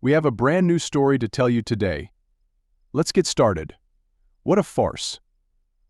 We have a brand new story to tell you today. Let's get started. What a farce.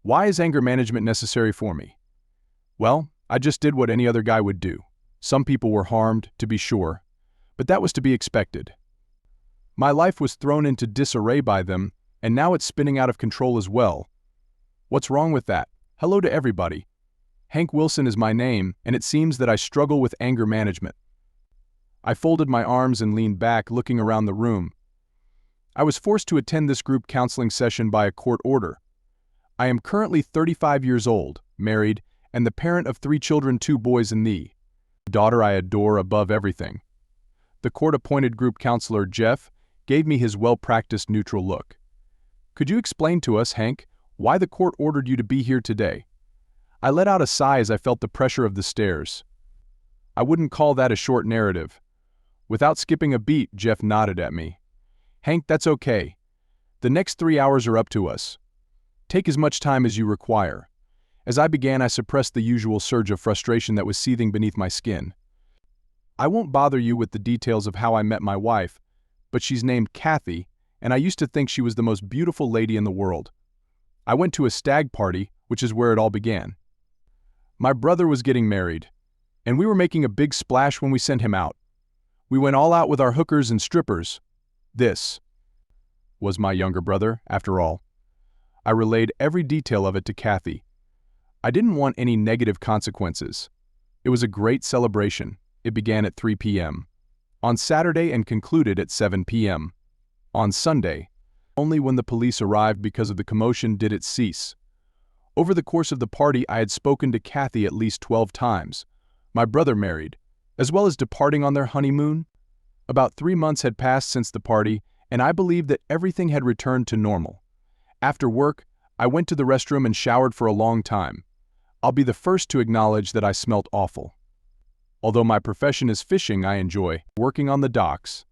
Why is anger management necessary for me? Well, I just did what any other guy would do. Some people were harmed, to be sure, but that was to be expected. My life was thrown into disarray by them, and now it's spinning out of control as well. What's wrong with that? Hello to everybody. Hank Wilson is my name, and it seems that I struggle with anger management. I folded my arms and leaned back, looking around the room. I was forced to attend this group counseling session by a court order. I am currently 35 years old, married, and the parent of 3 children, 2 boys and the daughter I adore above everything. The court-appointed group counselor, Jeff, gave me his well-practiced neutral look. Could you explain to us, Hank, why the court ordered you to be here today? I let out a sigh as I felt the pressure of the stairs. I wouldn't call that a short narrative. Without skipping a beat, Jeff nodded at me. Hank, that's okay. The next 3 hours are up to us. Take as much time as you require. As I began, I suppressed the usual surge of frustration that was seething beneath my skin. I won't bother you with the details of how I met my wife, but she's named Kathy, and I used to think she was the most beautiful lady in the world. I went to a stag party, which is where it all began. My brother was getting married, and we were making a big splash when we sent him out. We went all out with our hookers and strippers. This was my younger brother, after all. I relayed every detail of it to Kathy. I didn't want any negative consequences. It was a great celebration. It began at 3 p.m. on Saturday and concluded at 7 p.m. on Sunday. Only when the police arrived because of the commotion did it cease. Over the course of the party, I had spoken to Kathy at least 12 times. My brother married, as well as departing on their honeymoon. About 3 months had passed since the party, and I believed that everything had returned to normal. After work, I went to the restroom and showered for a long time. I'll be the first to acknowledge that I smelt awful. Although my profession is fishing, I enjoy working on the docks.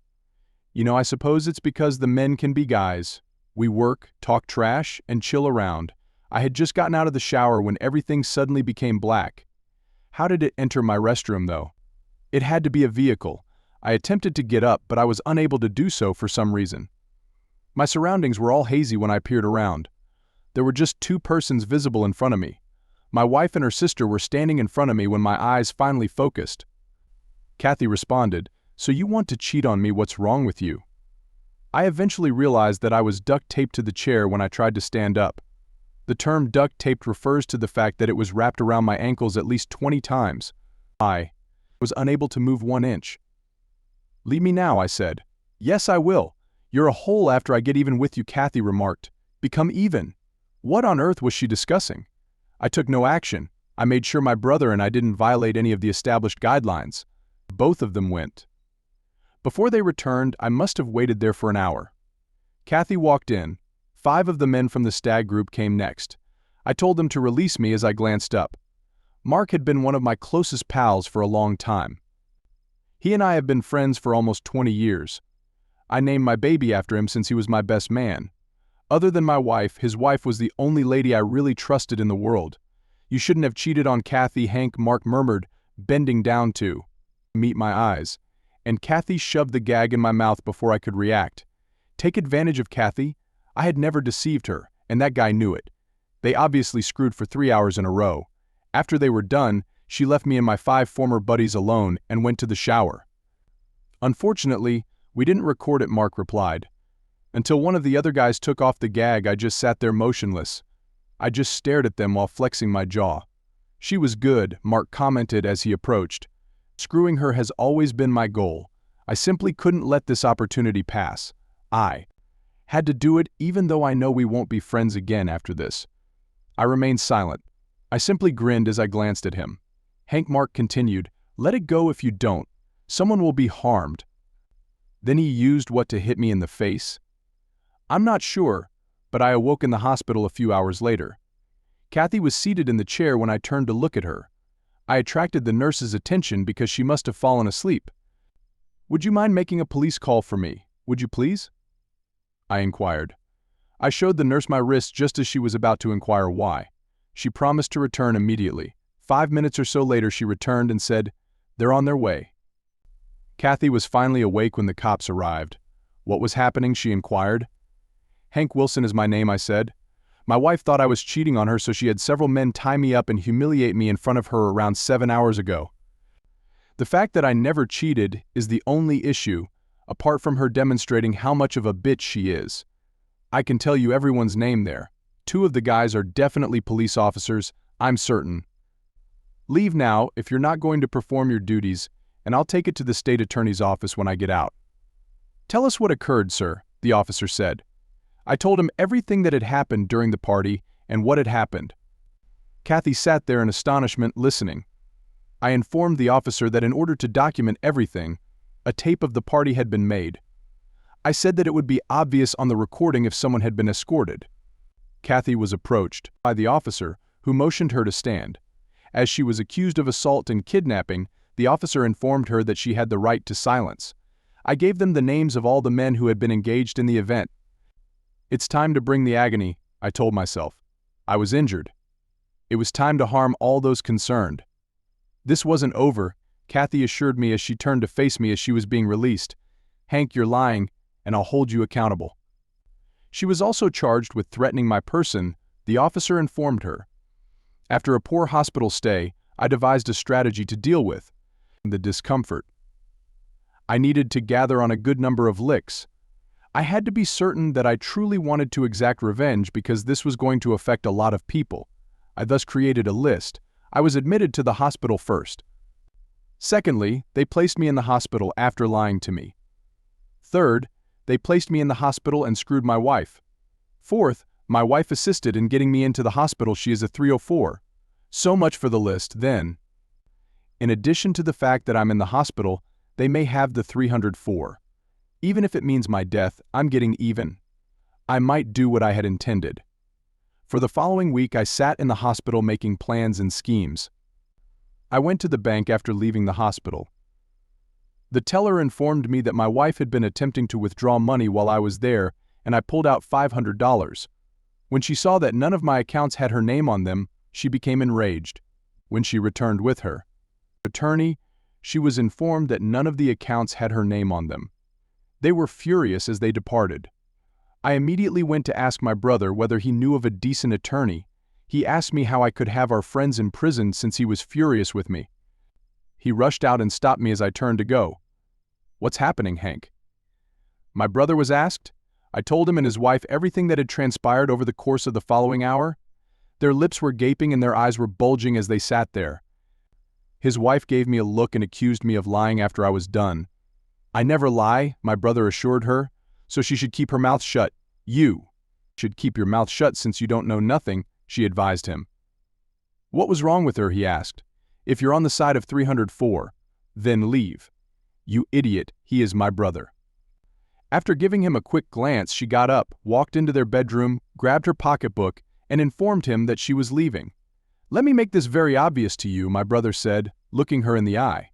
I suppose it's because the men can be guys. We work, talk trash, and chill around. I had just gotten out of the shower when everything suddenly became black. How did it enter my restroom, though? It had to be a vehicle. I attempted to get up, but I was unable to do so for some reason. My surroundings were all hazy when I peered around. There were just 2 persons visible in front of me. My wife and her sister were standing in front of me when my eyes finally focused. Kathy responded, "So you want to cheat on me? What's wrong with you?" I eventually realized that I was duct-taped to the chair when I tried to stand up. The term duct-taped refers to the fact that it was wrapped around my ankles at least 20 times. I was unable to move 1 inch. "Leave me now," I said. "Yes, I will. You're a hole after I get even with you," Kathy remarked. "Become even." What on earth was she discussing? I took no action. I made sure my brother and I didn't violate any of the established guidelines. Both of them went. Before they returned, I must have waited there for an hour. Kathy walked in. 5 of the men from the stag group came next. I told them to release me as I glanced up. Mark had been one of my closest pals for a long time. He and I have been friends for almost 20 years. I named my baby after him since he was my best man. Other than my wife, his wife was the only lady I really trusted in the world. "You shouldn't have cheated on Kathy," Hank Mark murmured, bending down to meet my eyes. And Kathy shoved the gag in my mouth before I could react. Take advantage of Kathy? I had never deceived her, and that guy knew it. They obviously screwed for 3 hours in a row. After they were done, she left me and my 5 former buddies alone and went to the shower. "Unfortunately, we didn't record it," Mark replied. "Until one of the other guys took off the gag, I just sat there motionless. I just stared at them while flexing my jaw." "She was good," Mark commented as he approached. "Screwing her has always been my goal. I simply couldn't let this opportunity pass. I had to do it even though I know we won't be friends again after this." I remained silent. I simply grinned as I glanced at him. Hank Mark continued, "Let it go if you don't. Someone will be harmed." Then he used what to hit me in the face? I'm not sure, but I awoke in the hospital a few hours later. Kathy was seated in the chair when I turned to look at her. I attracted the nurse's attention because she must have fallen asleep. "Would you mind making a police call for me? Would you please?" I inquired. I showed the nurse my wrist just as she was about to inquire why. She promised to return immediately. 5 minutes or so later she returned and said, "They're on their way." Kathy was finally awake when the cops arrived. What was happening, she inquired. Hank Wilson is my name, I said. My wife thought I was cheating on her, so she had several men tie me up and humiliate me in front of her around 7 hours ago. The fact that I never cheated is the only issue, apart from her demonstrating how much of a bitch she is. I can tell you everyone's name there. 2 of the guys are definitely police officers, I'm certain. Leave now if you're not going to perform your duties, and I'll take it to the state attorney's office when I get out. Tell us what occurred, sir, the officer said. I told him everything that had happened during the party and what had happened. Kathy sat there in astonishment, listening. I informed the officer that in order to document everything, a tape of the party had been made. I said that it would be obvious on the recording if someone had been escorted. Kathy was approached by the officer, who motioned her to stand. As she was accused of assault and kidnapping, the officer informed her that she had the right to silence. I gave them the names of all the men who had been engaged in the event. It's time to bring the agony, I told myself. I was injured. It was time to harm all those concerned. This wasn't over, Kathy assured me as she turned to face me as she was being released. Hank, you're lying, and I'll hold you accountable. She was also charged with threatening my person, the officer informed her. After a poor hospital stay, I devised a strategy to deal with the discomfort. I needed to gather on a good number of licks. I had to be certain that I truly wanted to exact revenge because this was going to affect a lot of people. I thus created a list. I was admitted to the hospital first. Secondly, they placed me in the hospital after lying to me. Third, they placed me in the hospital and screwed my wife. Fourth, my wife assisted in getting me into the hospital. She is a 304. So much for the list, then. In addition to the fact that I'm in the hospital, they may have the 304. Even if it means my death, I'm getting even. I might do what I had intended. For the following week, I sat in the hospital making plans and schemes. I went to the bank after leaving the hospital. The teller informed me that my wife had been attempting to withdraw money while I was there, and I pulled out $500. When she saw that none of my accounts had her name on them, she became enraged. When she returned with her attorney, she was informed that none of the accounts had her name on them. They were furious as they departed. I immediately went to ask my brother whether he knew of a decent attorney. He asked me how I could have our friends imprisoned since he was furious with me. He rushed out and stopped me as I turned to go. What's happening, Hank? My brother was asked. I told him and his wife everything that had transpired over the course of the following hour. Their lips were gaping and their eyes were bulging as they sat there. His wife gave me a look and accused me of lying after I was done. I never lie, my brother assured her, so she should keep her mouth shut. You should keep your mouth shut since you don't know nothing, she advised him. What was wrong with her, he asked. If you're on the side of 304, then leave. You idiot, he is my brother. After giving him a quick glance, she got up, walked into their bedroom, grabbed her pocketbook, and informed him that she was leaving. Let me make this very obvious to you, my brother said, looking her in the eye.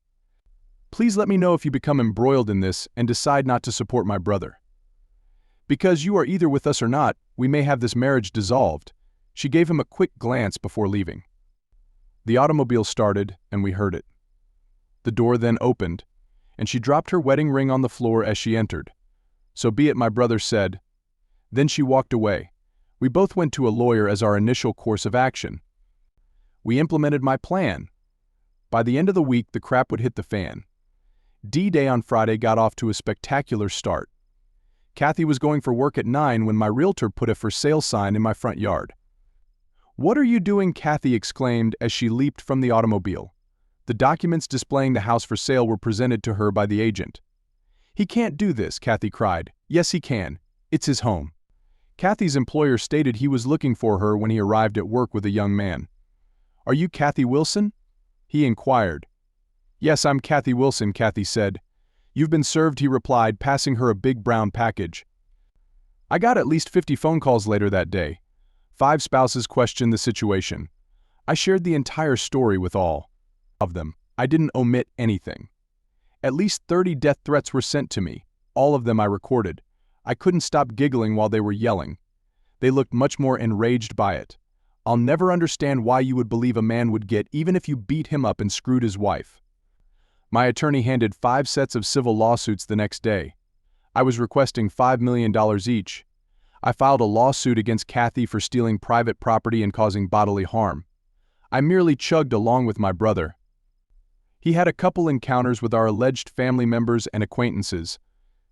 Please let me know if you become embroiled in this and decide not to support my brother. Because you are either with us or not, we may have this marriage dissolved. She gave him a quick glance before leaving. The automobile started, and we heard it. The door then opened, and she dropped her wedding ring on the floor as she entered. So be it, my brother said. Then she walked away. We both went to a lawyer as our initial course of action. We implemented my plan. By the end of the week, the crap would hit the fan. D-Day on Friday got off to a spectacular start. Kathy was going for work at 9 when my realtor put a for sale sign in my front yard. What are you doing? Kathy exclaimed as she leaped from the automobile. The documents displaying the house for sale were presented to her by the agent. He can't do this, Kathy cried. Yes, he can. It's his home. Kathy's employer stated he was looking for her when he arrived at work with a young man. Are you Kathy Wilson? He inquired. Yes, I'm Kathy Wilson, Kathy said. You've been served, he replied, passing her a big brown package. I got at least 50 phone calls later that day. 5 spouses questioned the situation. I shared the entire story with all of them. I didn't omit anything. At least 30 death threats were sent to me. All of them I recorded. I couldn't stop giggling while they were yelling. They looked much more enraged by it. I'll never understand why you would believe a man would get even if you beat him up and screwed his wife. My attorney handed 5 sets of civil lawsuits the next day. I was requesting $5 million each. I filed a lawsuit against Kathy for stealing private property and causing bodily harm. I merely chugged along with my brother. He had a couple encounters with our alleged family members and acquaintances.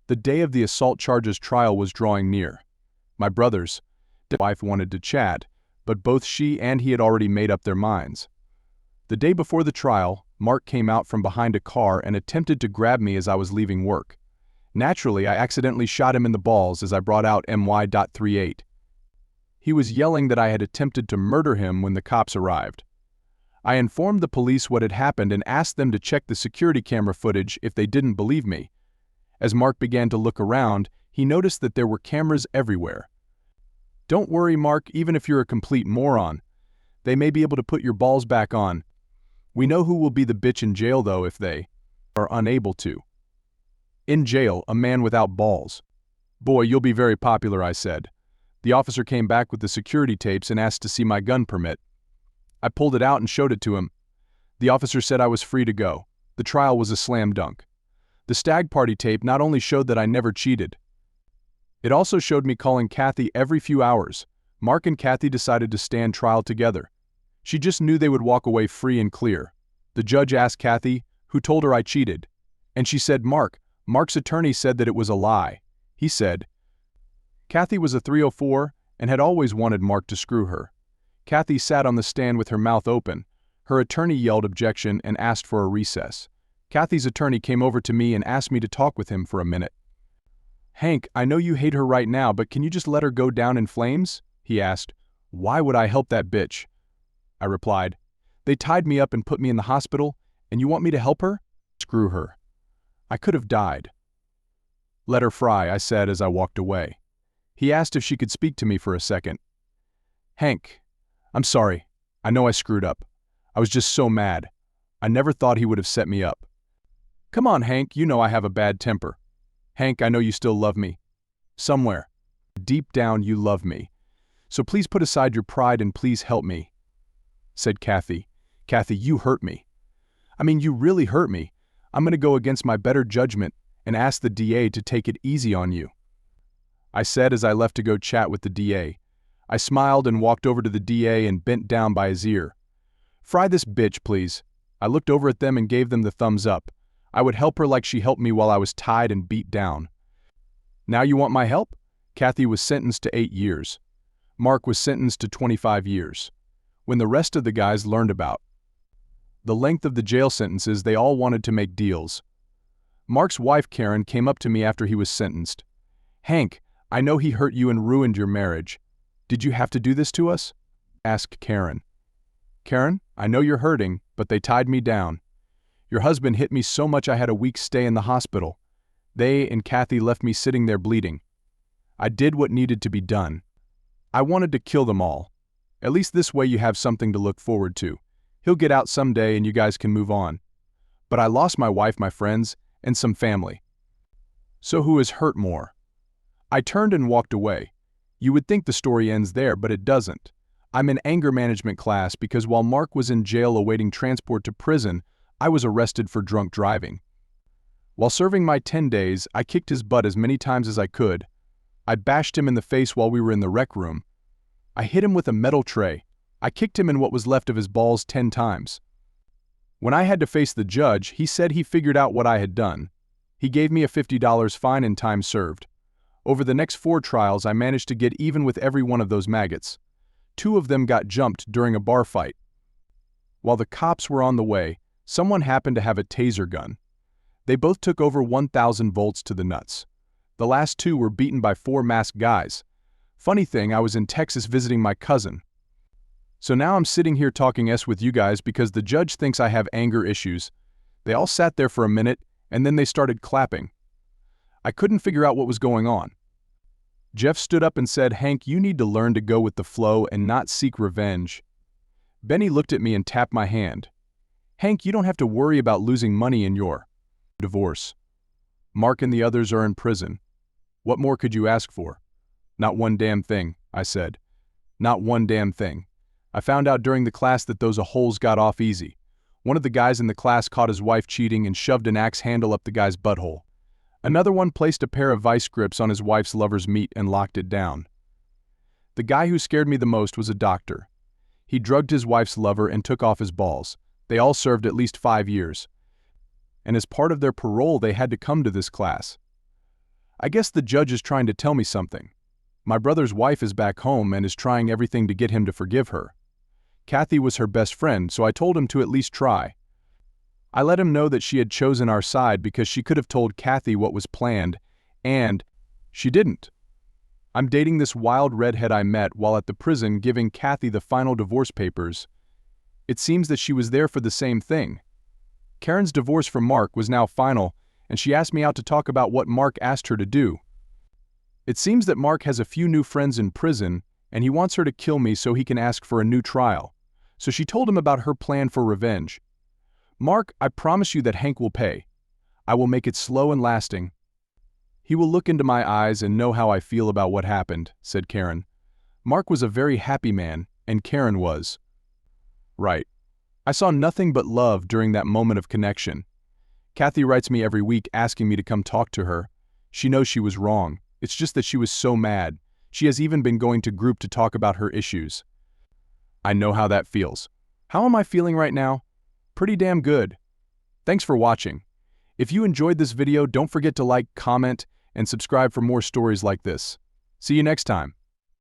The day of the assault charges trial was drawing near. My brother's wife wanted to chat, but both she and he had already made up their minds. The day before the trial, Mark came out from behind a car and attempted to grab me as I was leaving work. Naturally, I accidentally shot him in the balls as I brought out MY.38. He was yelling that I had attempted to murder him when the cops arrived. I informed the police what had happened and asked them to check the security camera footage if they didn't believe me. As Mark began to look around, he noticed that there were cameras everywhere. "Don't worry, Mark, even if you're a complete moron. They may be able to put your balls back on. We know who will be the bitch in jail, though, if they are unable to." In jail, a man without balls. "Boy, you'll be very popular," I said. The officer came back with the security tapes and asked to see my gun permit. I pulled it out and showed it to him. The officer said I was free to go. The trial was a slam dunk. The stag party tape not only showed that I never cheated, it also showed me calling Kathy every few hours. Mark and Kathy decided to stand trial together. She just knew they would walk away free and clear. The judge asked Kathy, who told her I cheated, and she said Mark's attorney said that it was a lie. He said Kathy was a 304 and had always wanted Mark to screw her. Kathy sat on the stand with her mouth open. Her attorney yelled objection and asked for a recess. Kathy's attorney came over to me and asked me to talk with him for a minute. "Hank, I know you hate her right now, but can you just let her go down in flames?" he asked. "Why would I help that bitch?" I replied, "They tied me up and put me in the hospital, and you want me to help her? Screw her. I could have died." "Let her fry," I said as I walked away. He asked if she could speak to me for a second. "Hank, I'm sorry. I know I screwed up. I was just so mad. I never thought he would have set me up." "Come on, Hank, you know I have a bad temper." "Hank, I know you still love me. Somewhere. Deep down you love me. So please put aside your pride and please help me," said Kathy. "Kathy, you hurt me. I mean, you really hurt me. I'm going to go against my better judgment and ask the DA to take it easy on you," I said as I left to go chat with the DA. I smiled and walked over to the DA and bent down by his ear. "Fry this bitch, please." I looked over at them and gave them the thumbs up. I would help her like she helped me while I was tied and beat down. "Now you want my help?" Kathy was sentenced to 8 years. Mark was sentenced to 25 years. When the rest of the guys learned about the length of the jail sentences, they all wanted to make deals. Mark's wife, Karen, came up to me after he was sentenced. "Hank, I know he hurt you and ruined your marriage. Did you have to do this to us?" asked Karen. "Karen, I know you're hurting, but they tied me down. Your husband hit me so much I had a week's stay in the hospital. They and Kathy left me sitting there bleeding. I did what needed to be done. I wanted to kill them all. At least this way you have something to look forward to. He'll get out someday and you guys can move on. But I lost my wife, my friends, and some family. So who is hurt more?" I turned and walked away. You would think the story ends there, but it doesn't. I'm in anger management class because while Mark was in jail awaiting transport to prison, I was arrested for drunk driving. While serving my 10 days, I kicked his butt as many times as I could. I bashed him in the face while we were in the rec room. I hit him with a metal tray. I kicked him in what was left of his balls 10 times. When I had to face the judge, he said he figured out what I had done. He gave me a $50 fine and time served. Over the next 4 trials, I managed to get even with every one of those maggots. 2 of them got jumped during a bar fight. While the cops were on the way, someone happened to have a taser gun. They both took over 1,000 volts to the nuts. The last 2 were beaten by 4 masked guys. Funny thing, I was in Texas visiting my cousin. So now I'm sitting here talking with you guys because the judge thinks I have anger issues. They all sat there for a minute, and then they started clapping. I couldn't figure out what was going on. Jeff stood up and said, "Hank, you need to learn to go with the flow and not seek revenge." Benny looked at me and tapped my hand. "Hank, you don't have to worry about losing money in your divorce. Mark and the others are in prison. What more could you ask for?" "Not one damn thing," I said. "Not one damn thing. I found out during the class that those holes got off easy. One of the guys in the class caught his wife cheating and shoved an axe handle up the guy's butthole. Another one placed a pair of vice grips on his wife's lover's meat and locked it down. The guy who scared me the most was a doctor. He drugged his wife's lover and took off his balls. They all served at least 5 years. And as part of their parole, they had to come to this class. I guess the judge is trying to tell me something. My brother's wife is back home and is trying everything to get him to forgive her. Kathy was her best friend, so I told him to at least try. I let him know that she had chosen our side because she could have told Kathy what was planned, and she didn't. I'm dating this wild redhead I met while at the prison giving Kathy the final divorce papers. It seems that she was there for the same thing. Karen's divorce from Mark was now final, and she asked me out to talk about what Mark asked her to do. It seems that Mark has a few new friends in prison, and he wants her to kill me so he can ask for a new trial. So she told him about her plan for revenge. Mark, I promise you that Hank will pay. I will make it slow and lasting. He will look into my eyes and know how I feel about what happened, said Karen. Mark was a very happy man, and Karen was. Right. I saw nothing but love during that moment of connection. Kathy writes me every week asking me to come talk to her. She knows she was wrong. It's just that she was so mad. She has even been going to group to talk about her issues. I know how that feels. How am I feeling right now? Pretty damn good. Thanks for watching. If you enjoyed this video, don't forget to like, comment, and subscribe for more stories like this. See you next time.